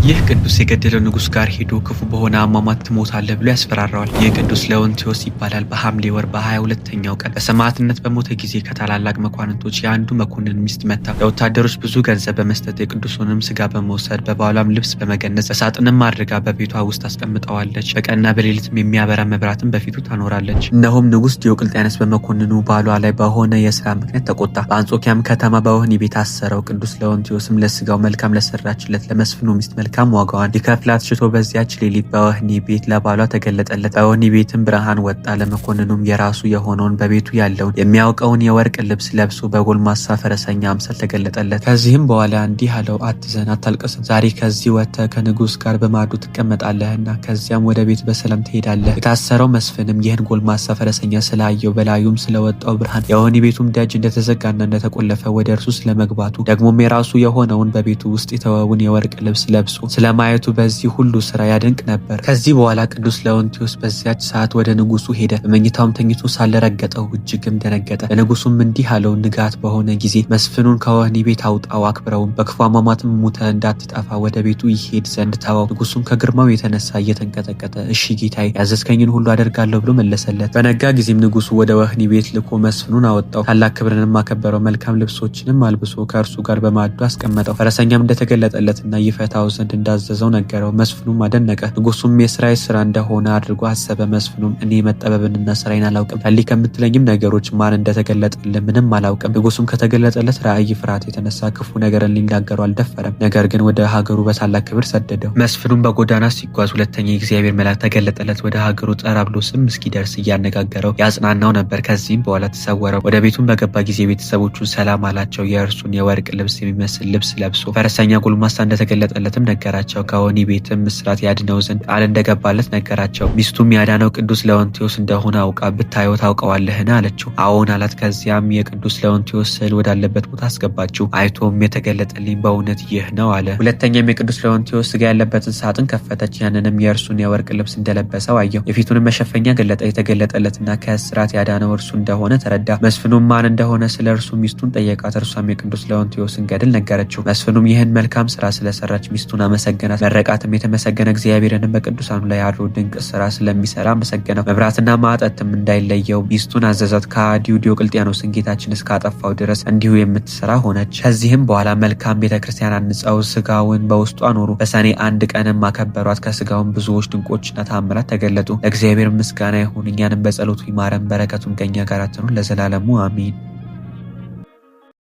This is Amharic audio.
ይህ ቅዱስ የገደለው ንጉስ ጋር ሄዶ ክፉ በሆነ አሟሟት ትሞታለህ ብሎ ያስፈራራዋል። ይህ ቅዱስ ሌዎንቲዮስ ይባላል። በሐምሌ ወር በ22ኛው ቀን በሰማዕትነት በሞተ ጊዜ ከታላላቅ መኳንንቶች የአንዱ መኮንን ሚስት መታ ለወታደሮች ብዙ ገንዘብ በመስጠት የቅዱሱንም ስጋ በመውሰድ በባሏም ልብስ በመገነዝ በሳጥንም አድርጋ በቤቷ ውስጥ አስቀምጠዋለች። በቀንና በሌሊትም የሚያበራ መብራትን በፊቱ ታኖራለች። እነሆም ንጉስ ዲዮቅልጥያኖስ በመኮንኑ ባሏ ላይ በሆነ የስራ ምክንያት ተቆጣ። በአንጾኪያም ከተማ በወህኒ ቤት አሰረው። ቅዱስ ሌዎንቲዮስም ለስጋው መልካም ለሰራችለት ለመስፍኑ ሚስት መልካም ዋጋዋን ሊከፍላት ሽቶ በዚያች ሌሊት በወህኒ ቤት ለባሏ ተገለጠለት። በወህኒ ቤትም ብርሃን ወጣ። ለመኮንኑም የራሱ የሆነውን በቤቱ ያለውን የሚያውቀውን የወርቅ ልብስ ለብሶ በጎልማሳ ፈረሰኛ አምሳል ተገለጠለት። ከዚህም በኋላ እንዲህ አለው፣ አትዘን፣ አታልቅስም። ዛሬ ከዚህ ወጥተህ ከንጉስ ጋር በማዕዱ ትቀመጣለህና ከዚያም ወደ ቤት በሰላም ትሄዳለህ። የታሰረው መስፍንም ይህን ጎልማሳ ፈረሰኛ ስላየው በላዩም ስለወጣው ብርሃን የወህኒ ቤቱም ደጅ እንደተዘጋና እንደተቆለፈ ወደ እርሱ ስለመግባቱ ደግሞም የራሱ የሆነውን በቤቱ ውስጥ የተወውን የወርቅ ልብስ ለብሶ ስለማየቱ በዚህ ሁሉ ስራ ያደንቅ ነበር። ከዚህ በኋላ ቅዱስ ሌዎንቲዮስ በዚያች ሰዓት ወደ ንጉሱ ሄደ። በመኝታውም ተኝቶ ሳለ ረገጠው፣ እጅግም ደነገጠ። ለንጉሱም እንዲህ አለው፣ ንጋት በሆነ ጊዜ መስፍኑን ከወህኒ ቤት አውጣው፣ አክብረውም፣ በክፉ አሟሟትም ሙተ እንዳትጠፋ ወደ ቤቱ ይሄድ ዘንድ ተወው። ንጉሱም ከግርማው የተነሳ እየተንቀጠቀጠ እሺ ጌታዬ፣ ያዘዝከኝን ሁሉ አደርጋለሁ ብሎ መለሰለት። በነጋ ጊዜም ንጉሱ ወደ ወህኒ ቤት ልኮ መስፍኑን አወጣው። ታላቅ ክብርንም አከበረው። መልካም ልብሶችንም አልብሶ ከእርሱ ጋር በማዕዱ አስቀመጠው። ፈረሰኛም እንደተገለጠለትና ይፈታው ዘንድ እንዳዘዘው ነገረው። መስፍኑም አደነቀ። ንጉሱም የስራዬ ስራ እንደሆነ አድርጎ አሰበ። መስፍኑም እኔ መጠበብንና ስራዬን አላውቅም፣ ጸልይ ከምትለኝም ነገሮች ማን እንደተገለጠልን ምንም አላውቅም። ንጉሱም ከተገለጠለት ራእይ ፍርሃት የተነሳ ክፉ ነገርን ሊናገረው አልደፈረም። ነገር ግን ወደ ሀገሩ በታላቅ ክብር ሰደደው። መስፍኑም በጎዳና ሲጓዝ ሁለተኛ የእግዚአብሔር መልአክ ተገለጠለት። ወደ ሀገሩ ጠራብሎስም እስኪደርስ እያነጋገረው ያጽናናው ነበር። ከዚህም በኋላ ተሰወረው። ወደ ቤቱም በገባ ጊዜ ቤተሰቦቹን ሰላም አላቸው። የእርሱን የወርቅ ልብስ የሚመስል ልብስ ለብሶ ፈረሰኛ ጎልማሳ እንደተገለጠለትም ነገራቸው። ከወህኒ ቤትም እስራት ያድነው ዘንድ ቃል እንደገባለት ነገራቸው። ሚስቱም ያዳነው ቅዱስ ሌዎንቲዮስ እንደሆነ አውቃ ብታየው ታውቀዋለህን አለችው። አዎን አላት። ከዚያም የቅዱስ ሌዎንቲዮስ ስዕል ወዳለበት ቦታ አስገባችው። አይቶም የተገለጠልኝ በእውነት ይህ ነው አለ። ሁለተኛም የቅዱስ ሌዎንቲዮስ ስጋ ያለበትን ሳጥን ከፈተች። ያንንም የእርሱን የወርቅ ልብስ እንደለበሰው አየው። የፊቱንም መሸፈኛ ገለጠ። የተገለጠለትና ከእስራት ያዳነው እርሱ እንደሆነ ተረዳ። መስፍኑም ማን እንደሆነ ስለ እርሱ ሚስቱን ጠየቃት። እርሷም የቅዱስ ሌዎንቲዮስን ገድል ነገረችው። መስፍኑም ይህን መልካም ስራ ስለሰራች ሚስቱን አመሰገናት። መረቃትም የተመሰገነ እግዚአብሔርንም በቅዱሳኑ ላይ አድሮ ድንቅ ስራ ስለሚሰራ አመሰገነው። መብራትና ማጠጥም እንዳይለየው ሚስቱን አዘዛት። ከሃዲው ዲዮቅልጥያኖስን ጌታችን እስካጠፋው ድረስ እንዲሁ የምትሰራ ሆነች። ከዚህም በኋላ መልካም ቤተክርስቲያን አንጸው ስጋውን በውስጡ አኖሩ። በሰኔ 1 ቀንም አከበሯት። ከስጋውን ብዙዎች ድንቆችና ተአምራት ተገለጡ። ለእግዚአብሔር ምስጋና ይሁን፣ እኛንም በጸሎቱ ይማረን፣ በረከቱም ከኛ ጋር ትኑር ለዘላለሙ አሚን።